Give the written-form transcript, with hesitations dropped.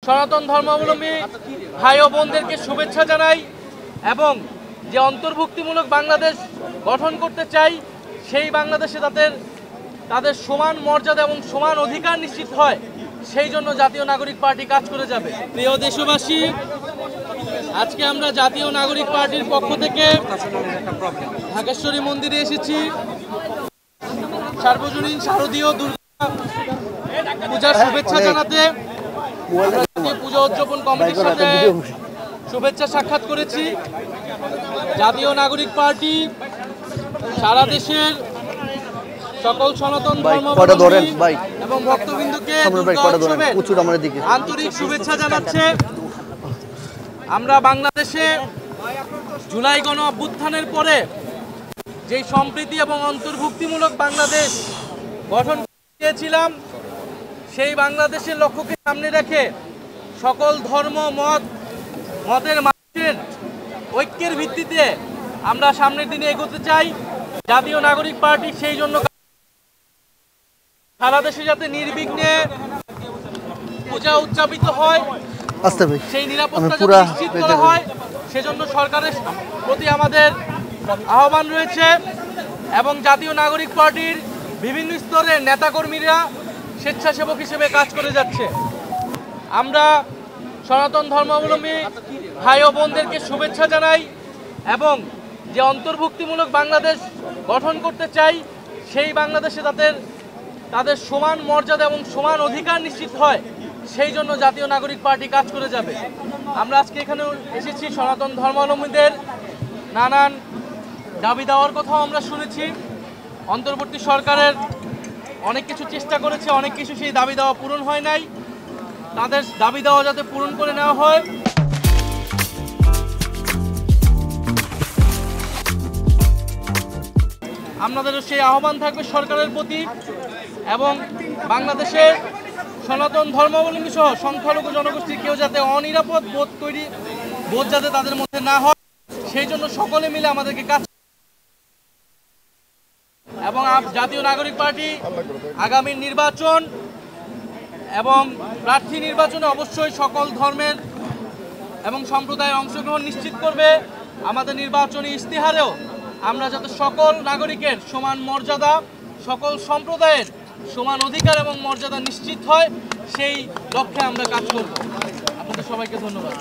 সনাতন ধর্মাবলম্বী ভাই ও বোনদেরকে শুভেচ্ছা জানাই এবং যে অন্তর্ভুক্তিমূলক বাংলাদেশ গঠন করতে চাই সেই বাংলাদেশে তাদের সমান মর্যাদা এবং সমান অধিকার নিশ্চিত হয় সেই জন্য জাতীয় নাগরিক পার্টি কাজ করে যাবে। প্রিয় দেশবাসী, আজকে আমরা জাতীয় নাগরিক পার্টির পক্ষ থেকে ঢাকেশ্বরী মন্দিরে এসেছি সার্বজনীন শারদীয় দুর্গা পূজার শুভেচ্ছা জানাতে। পূজা উদযাপন কমিটির সাথে শুভেচ্ছা সাক্ষাৎ করেছি। জাতীয় নাগরিক পার্টি সারা দেশের সকল সনাতন ধর্মাবলম্বী এবং ভক্তবৃন্দকে আন্তরিক শুভেচ্ছা জানাচ্ছে। আমরা বাংলাদেশে জুলাই গণ অভ্যুত্থানের পরে যেই সম্প্রীতি এবং অন্তর্ভুক্তিমূলক বাংলাদেশ গঠন করেছিলাম সেই বাংলাদেশের লক্ষ্যকে সামনে রেখে সকল ধর্ম মতের মানুষের ঐক্যের ভিত্তিতে আমরা সামনের দিনে এগোতে চাই। জাতীয় নাগরিক পার্টি সেই জন্য সারা দেশে যাতে নির্বিঘ্নে পূজা উদযাপিত হয়, সেই নিরাপত্তা নিশ্চিত করা হয় সেজন্য সরকারের প্রতি আমাদের আহ্বান রয়েছে এবং জাতীয় নাগরিক পার্টির বিভিন্ন স্তরের নেতাকর্মীরা স্বেচ্ছাসেবক হিসেবে কাজ করে যাচ্ছে। আমরা সনাতন ধর্মাবলম্বী ভাই ও বোনদেরকে শুভেচ্ছা জানাই এবং যে অন্তর্ভুক্তিমূলক বাংলাদেশ গঠন করতে চাই সেই বাংলাদেশে তাদের সমান মর্যাদা এবং সমান অধিকার নিশ্চিত হয় সেই জন্য জাতীয় নাগরিক পার্টি কাজ করে যাবে। আমরা আজকে এখানে এসেছি সনাতন ধর্মাবলম্বীদের নানান দাবি দেওয়ার কথাও আমরা শুনেছি। অন্তর্বর্তী সরকারের অনেক কিছু চেষ্টা করেছে, অনেক কিছু সেই দাবি দেওয়া পূরণ হয় নাই। তাদের দাবি দেওয়া যাতে পূরণ করে নেওয়া হয়। আপনাদেরও সেই আহ্বান থাকবে সরকারের প্রতি এবং বাংলাদেশে সনাতন ধর্মাবলম্বী সহ সংখ্যালঘু জনগোষ্ঠীর কেউ যাতে অনিরাপদ বোধ যাতে তাদের মধ্যে না হয় সেই জন্য সকলে মিলে আমাদেরকে কাজ এবং জাতীয় নাগরিক পার্টি আগামী নির্বাচন এবং প্রার্থী নির্বাচনে অবশ্যই সকল ধর্মের এবং সম্প্রদায়ের অংশগ্রহণ নিশ্চিত করবে। আমাদের নির্বাচনী ইশতেহারেও আমরা যাতে সকল নাগরিকের সমান মর্যাদা, সকল সম্প্রদায়ের সমান অধিকার এবং মর্যাদা নিশ্চিত হয় সেই লক্ষ্যে আমরা কাজ করব। আপনাদের সবাইকে ধন্যবাদ।